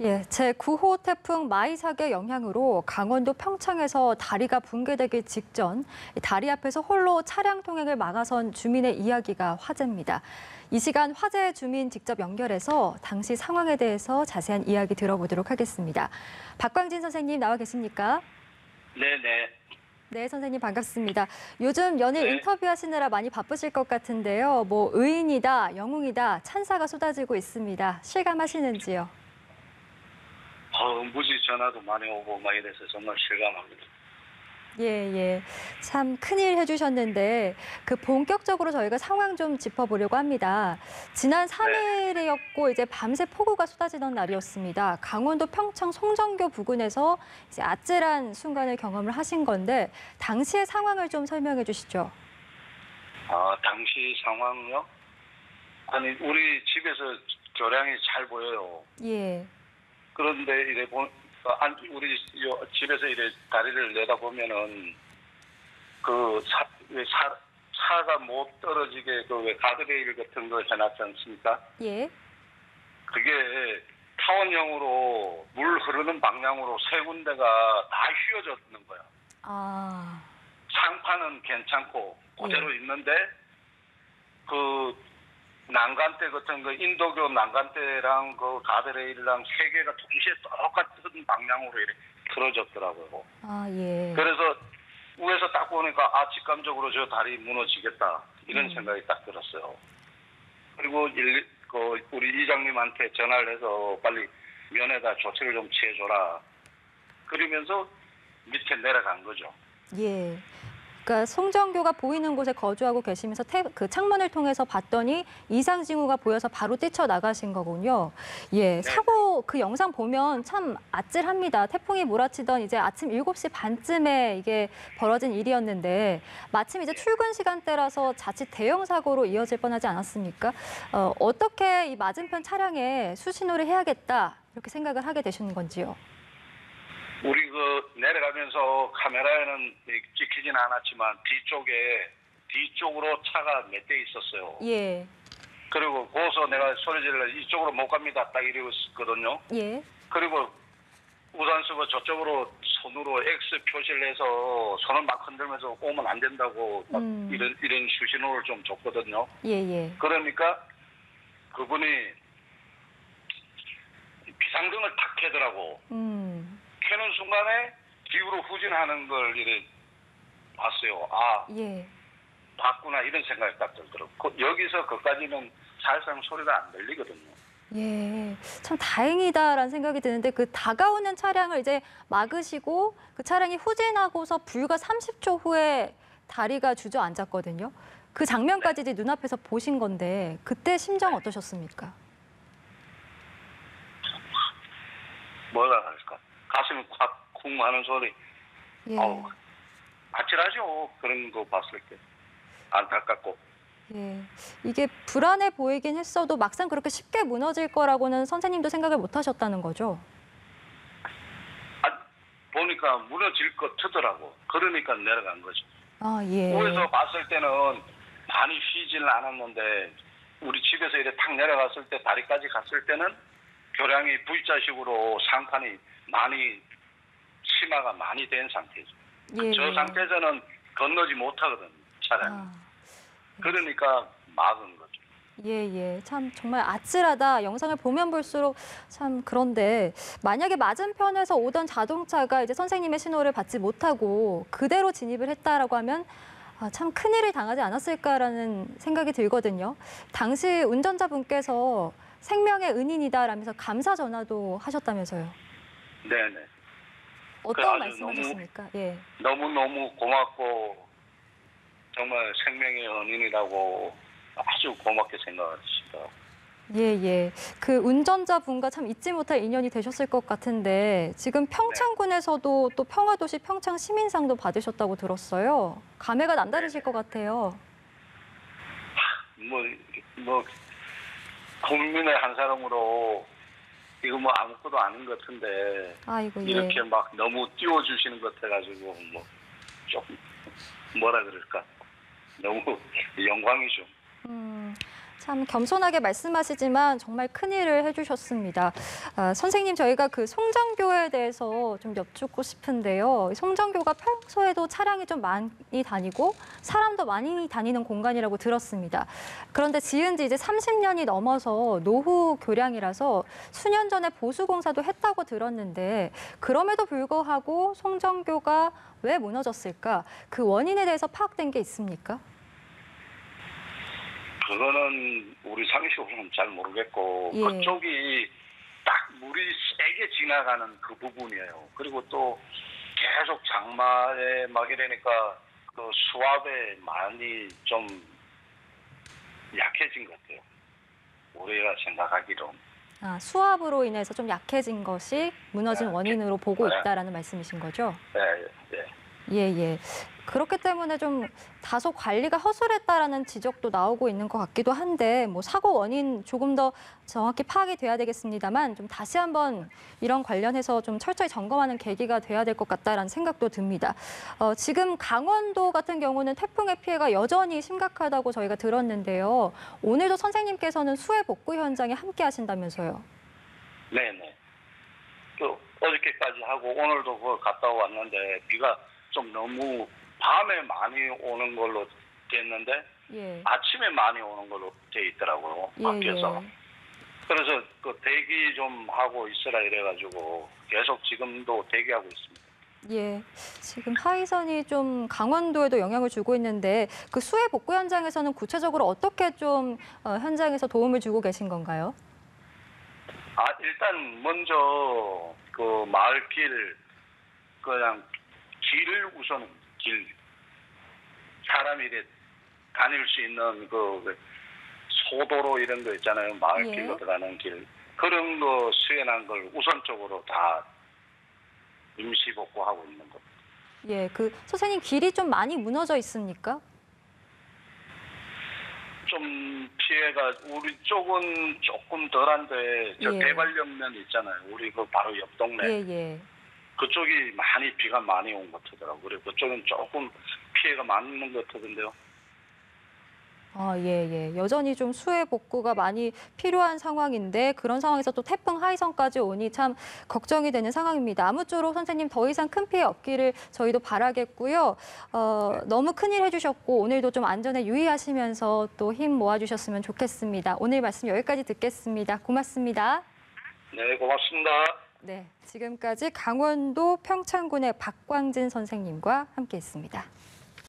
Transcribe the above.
예, 제9호 태풍 마이삭의 영향으로 강원도 평창에서 다리가 붕괴되기 직전 다리 앞에서 홀로 차량 통행을 막아선 주민의 이야기가 화제입니다. 이 시간 화재 주민 직접 연결해서 당시 상황에 대해서 자세한 이야기 들어보도록 하겠습니다. 박광진 선생님 나와 계십니까? 네네. 네, 선생님 반갑습니다. 요즘 연일 인터뷰하시느라 많이 바쁘실 것 같은데요. 의인이다, 영웅이다, 찬사가 쏟아지고 있습니다. 실감하시는지요? 무지 전화도 많이 오고 막 이래서 정말 실감합니다. 예. 참 큰일 해주셨는데 본격적으로 저희가 상황 좀 짚어보려고 합니다. 지난 3일이었고 이제 밤새 폭우가 쏟아지던 날이었습니다. 강원도 평창 송정교 부근에서 이제 아찔한 순간을 경험을 하신 건데 당시의 상황을 좀 설명해 주시죠. 당시 상황요? 아니 우리 집에서 교량이 잘 보여요. 예. 그런데 이래 우리 집에서 이래 다리를 내다보면은 차가 못 떨어지게 왜 가드레일 같은 거 해놨지 않습니까? 예. 그게 타원형으로 물 흐르는 방향으로 세 군데가 다 휘어졌는 거야. 상판은 괜찮고 그대로 있는데 난간대 같은 인도교 난간대랑 가드레일이랑 세 개가 동시에 똑같은 방향으로 이렇게 틀어졌더라고요. 예. 그래서 위에서 딱 보니까 직감적으로 저 다리 무너지겠다 이런 생각이 딱 들었어요. 그리고 우리 이장님한테 전화를 해서 빨리 면에다 조치를 좀 취해줘라. 그러면서 밑에 내려간 거죠. 예. 그러니까 송정교가 보이는 곳에 거주하고 계시면서 창문을 통해서 봤더니 이상 징후가 보여서 바로 뛰쳐나가신 거군요. 예, 사고 그 영상 보면 참 아찔합니다. 태풍이 몰아치던 이제 아침 7시 반쯤에 이게 벌어진 일이었는데 마침 이제 출근 시간대라서 자칫 대형 사고로 이어질 뻔하지 않았습니까? 어떻게 이 맞은편 차량에 수신호를 해야겠다 이렇게 생각을 하게 되신 건지요? 우리 내려가면서 카메라에는 찍히진 않았지만 뒤쪽으로 차가 몇 대 있었어요. 예. 그리고 거기서 내가 소리 질러 이쪽으로 못 갑니다. 딱 이랬거든요. 예. 그리고 우산 쓰고 저쪽으로 손으로 X 표시를 해서 손을 막 흔들면서 오면 안 된다고 이런 수신호를 좀 줬거든요. 예. 그러니까 그분이 비상등을 탁 켜더라고. 켜는 순간에 뒤로 후진하는 걸 이렇게 봤어요. 예. 봤구나 이런 생각이 딱 들더라고요. 여기서 그까지는 사실상 소리가 안 들리거든요. 예, 참 다행이다라는 생각이 드는데 다가오는 차량을 이제 막으시고 그 차량이 후진하고서 불과 30초 후에 다리가 주저앉았거든요. 그 장면까지 이제 눈앞에서 보신 건데 그때 심정 어떠셨습니까? 뭐라 할까? 가슴이 콱쿵 하는 소리. 예. 아찔하죠. 그런 거 봤을 때. 안타깝고. 예. 이게 불안해 보이긴 했어도 막상 그렇게 쉽게 무너질 거라고는 선생님도 생각을 못 하셨다는 거죠? 보니까 무너질 것 같더라고. 그러니까 내려간 거죠. 예. 위에서 봤을 때는 많이 휘지는 않았는데 우리 집에서 이렇게 탁 내려갔을 때 다리까지 갔을 때는 교량이 V자식으로 상판이 많이 심화가 많이 된 상태죠. 예. 저 상태에서는 건너지 못하거든요, 차량이. 그러니까 막은 거죠. 예. 참 정말 아찔하다. 영상을 보면 볼수록 참 그런데 만약에 맞은편에서 오던 자동차가 이제 선생님의 신호를 받지 못하고 그대로 진입을 했다라고 하면 참 큰일을 당하지 않았을까라는 생각이 들거든요. 당시 운전자분께서 생명의 은인이다라면서 감사 전화도 하셨다면서요. 네네. 어떤 말씀하셨습니까? 예. 너무너무 고맙고 정말 생명의 은인이라고 아주 고맙게 생각하십니다. 예. 그 운전자분과 참 잊지 못할 인연이 되셨을 것 같은데 지금 평창군에서도 또 평화도시 평창 시민상도 받으셨다고 들었어요. 감회가 남다르실 것 같아요. 국민의 한 사람으로 이거 아무것도 아닌 것 같은데 이렇게 막 너무 띄워주시는 것 같아가지고 조금 뭐라 그럴까 너무 영광이죠. 참 겸손하게 말씀하시지만 정말 큰일을 해주셨습니다. 선생님, 저희가 그 송정교에 대해서 좀 여쭙고 싶은데요. 송정교가 평소에도 차량이 좀 많이 다니고 사람도 많이 다니는 공간이라고 들었습니다. 그런데 지은 지 이제 30년이 넘어서 노후 교량이라서 수년 전에 보수 공사도 했다고 들었는데 그럼에도 불구하고 송정교가 왜 무너졌을까? 그 원인에 대해서 파악된 게 있습니까? 그거는 우리 상식으로는 잘 모르겠고 예. 그쪽이 딱 물이 세게 지나가는 그 부분이에요. 그리고 또 계속 장마에 막 이러니까 그 수압에 많이 좀 약해진 것 같아요. 우리가 생각하기로. 수압으로 인해서 좀 약해진 것이 무너진 원인으로 보고 네. 있다라는 말씀이신 거죠? 네, 네. 예. 그렇기 때문에 좀 다소 관리가 허술했다라는 지적도 나오고 있는 것 같기도 한데 뭐 사고 원인 조금 더 정확히 파악이 돼야 되겠습니다만 좀 다시 한번 이런 관련해서 좀 철저히 점검하는 계기가 돼야 될 것 같다라는 생각도 듭니다. 지금 강원도 같은 경우는 태풍의 피해가 여전히 심각하다고 저희가 들었는데요. 오늘도 선생님께서는 수해 복구 현장에 함께 하신다면서요? 네네. 그 어저께까지 하고 오늘도 그걸 갔다 왔는데 비가 좀 너무 밤에 많이 오는 걸로 됐는데 예. 아침에 많이 오는 걸로 돼 있더라고요. 바뀌어서. 예. 그래서 그 대기 좀 하고 있으라 이래가지고 계속 지금도 대기하고 있습니다. 예, 지금 하이선이 좀 강원도에도 영향을 주고 있는데 그 수해 복구 현장에서는 구체적으로 어떻게 좀 현장에서 도움을 주고 계신 건가요? 일단 먼저 그 마을길 그냥 길을 우선 사람이 이렇게 다닐 수 있는 그 소도로 이런 거 있잖아요. 마을길로 예. 들어가는 길. 그런 거 수행한 걸 우선적으로 다 임시 복구하고 있는 거. 예, 그 선생님 길이 좀 많이 무너져 있습니까? 좀 피해가 우리 쪽은 조금 덜한데 저 예. 대관령면 있잖아요. 우리 그 바로 옆 동네. 예. 그쪽이 많이 비가 많이 온 것 같더라고요. 그리고 그쪽은 조금 피해가 많은 것 같던데요. 예. 여전히 좀 수해 복구가 많이 필요한 상황인데 그런 상황에서 또 태풍 하이선까지 오니 참 걱정이 되는 상황입니다. 아무쪼록 선생님 더 이상 큰 피해 없기를 저희도 바라겠고요. 너무 큰일 해주셨고 오늘도 좀 안전에 유의하시면서 또 힘 모아주셨으면 좋겠습니다. 오늘 말씀 여기까지 듣겠습니다. 고맙습니다. 네, 고맙습니다. 네, 지금까지 강원도 평창군의 박광진 선생님과 함께했습니다.